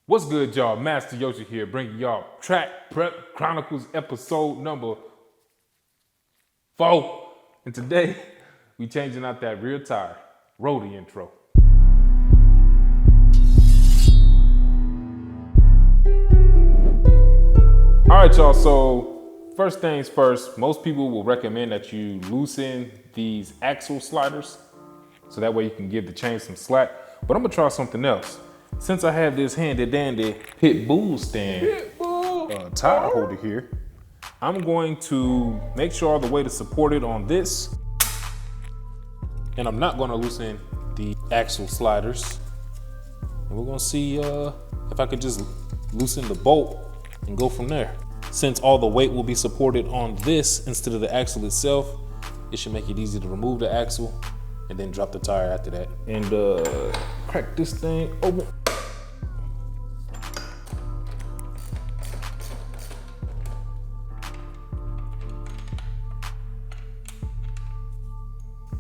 What's good, y'all? Master Yoshi here, bringing y'all Track Prep Chronicles episode number 4. And today, we changing out that rear tire. Roll the intro. All right, y'all, so first things first, most people will recommend that you loosen these axle sliders so that way you can give the chain some slack. But I'm gonna try something else. Since I have this handy dandy pit bull stand tire holder here, I'm going to make sure the weight is supported on this, and I'm not gonna loosen the axle sliders. And we're gonna see if I could just loosen the bolt and go from there. Since all the weight will be supported on this instead of the axle itself, it should make it easy to remove the axle and then drop the tire after that. And crack this thing open.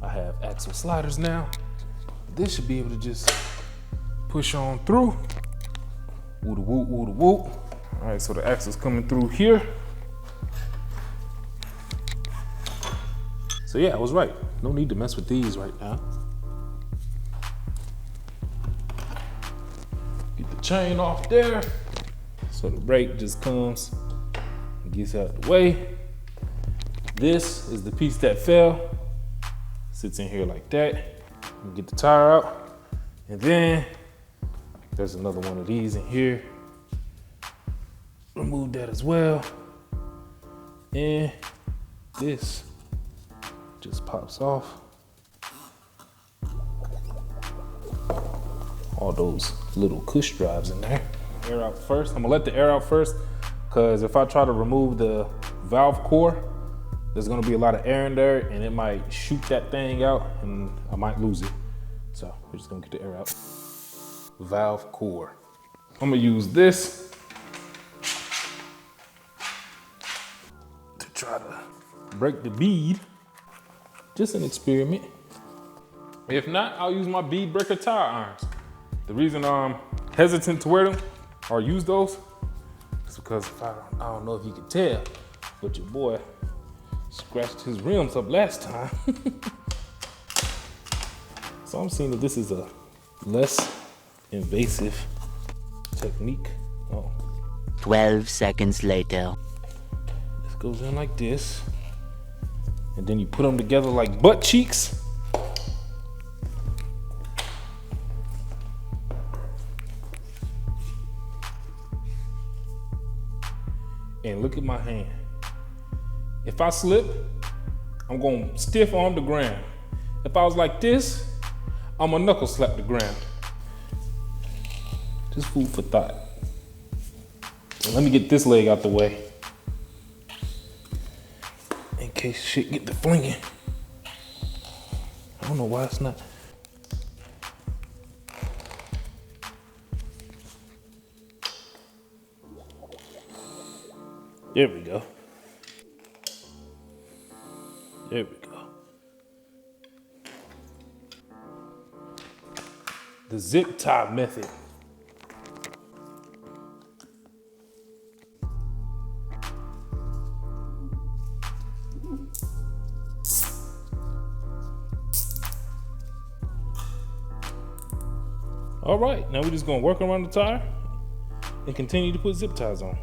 I have axle sliders now. This should be able to just push on through. Woo da woo, woo da woo. All right, so the axle's coming through here. So yeah, I was right. No need to mess with these right now. Get the chain off there. So the brake just comes and gets out of the way. This is the piece that fell. Sits in here like that. Get the tire out. And then there's another one of these in here. Remove that as well. And this just pops off. All those little cush drives in there. Air out first. I'm gonna let the air out first, because if I try to remove the valve core, there's gonna be a lot of air in there and it might shoot that thing out and I might lose it. So we're just gonna get the air out. Valve core. I'm gonna use this to try to break the bead. Just an experiment. If not, I'll use my bead breaker tire irons. The reason I'm hesitant to wear them or use those is because I don't know if you can tell, but your boy scratched his rims up last time. So I'm seeing that this is a less invasive technique. 12 seconds later. This goes in like this. And then you put them together like butt cheeks. And look at my hand. If I slip, I'm gonna stiff arm the ground. If I was like this, I'm gonna knuckle slap the ground. Just food for thought. And let me get this leg out the way, in case shit get to flinging. I don't know why it's not. There we go. There we go. The zip tie method. All right, now we're just gonna work around the tire and continue to put zip ties on.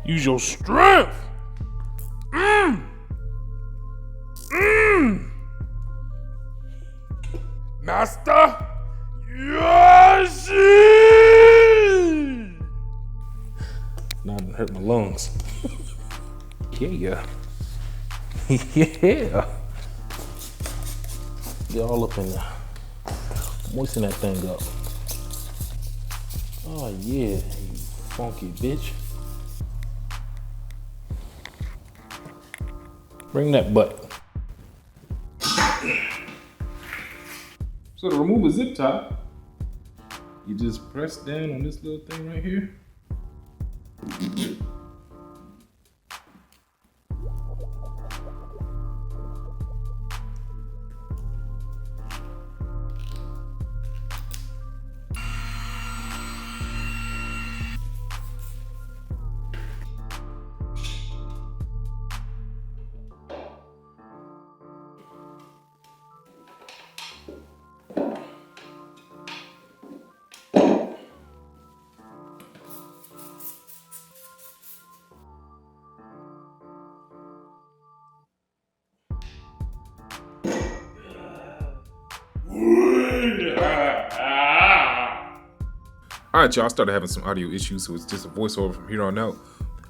Use your strength. Master Yoshi! Now it hurt my lungs. Yeah. Yeah. Get all up in there. Moisten that thing up. Oh yeah, you funky bitch. Bring that butt. So to remove a zip tie, you just press down on this little thing right here. All right, y'all, I started having some audio issues, so it's just a voiceover from here on out.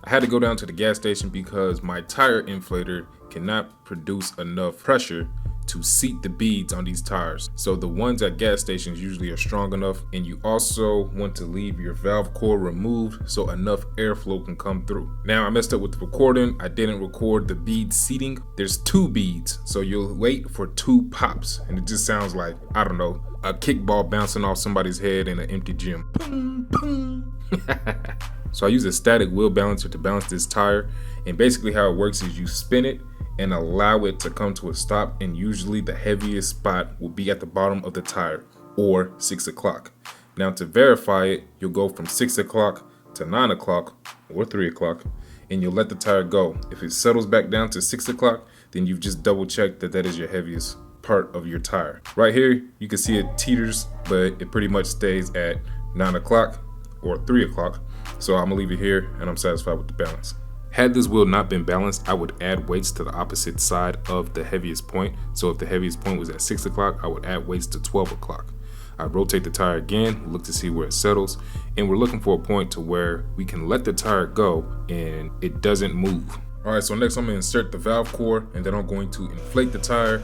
I had to go down to the gas station because my tire inflator cannot produce enough pressure to seat the beads on these tires. So the ones at gas stations usually are strong enough, and you also want to leave your valve core removed so enough airflow can come through. Now I messed up with the recording. I didn't record the bead seating. There's 2 beads, so you'll wait for 2 pops, and it just sounds like, I don't know, a kickball bouncing off somebody's head in an empty gym. Boom, boom. So I use a static wheel balancer to balance this tire, and basically how it works is you spin it and allow it to come to a stop, and usually the heaviest spot will be at the bottom of the tire, or 6 o'clock. Now to verify it, you'll go from 6 o'clock to 9 o'clock or 3 o'clock, and you'll let the tire go. If it settles back down to 6 o'clock, then you've just double checked that that is your heaviest part of your tire. Right here, you can see it teeters, but it pretty much stays at 9 o'clock or 3 o'clock. So I'm gonna leave it here, and I'm satisfied with the balance. Had this wheel not been balanced, I would add weights to the opposite side of the heaviest point. So if the heaviest point was at 6 o'clock, I would add weights to 12 o'clock. I rotate the tire again, look to see where it settles, and we're looking for a point to where we can let the tire go and it doesn't move. All right, so next I'm gonna insert the valve core, and then I'm going to inflate the tire.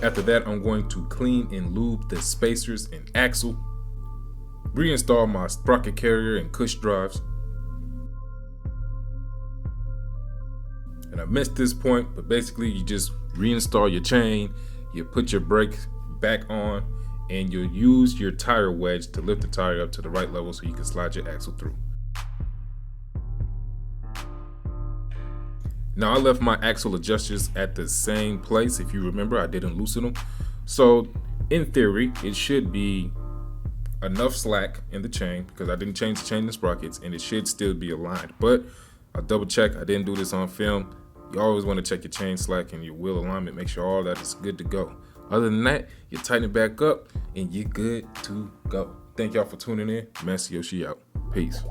After that, I'm going to clean and lube the spacers and axle, reinstall my sprocket carrier and cush drives. And I missed this point, but basically you just reinstall your chain, you put your brakes back on, and you'll use your tire wedge to lift the tire up to the right level so you can slide your axle through. Now I left my axle adjusters at the same place. If you remember, I didn't loosen them. So in theory, it should be enough slack in the chain because I didn't change the chain and sprockets, and it should still be aligned. But I'll double check. I didn't do this on film. You always want to check your chain slack and your wheel alignment. Make sure all that is good to go. Other than that, you tighten it back up and you're good to go. Thank y'all for tuning in. Master Yoshi out. Peace.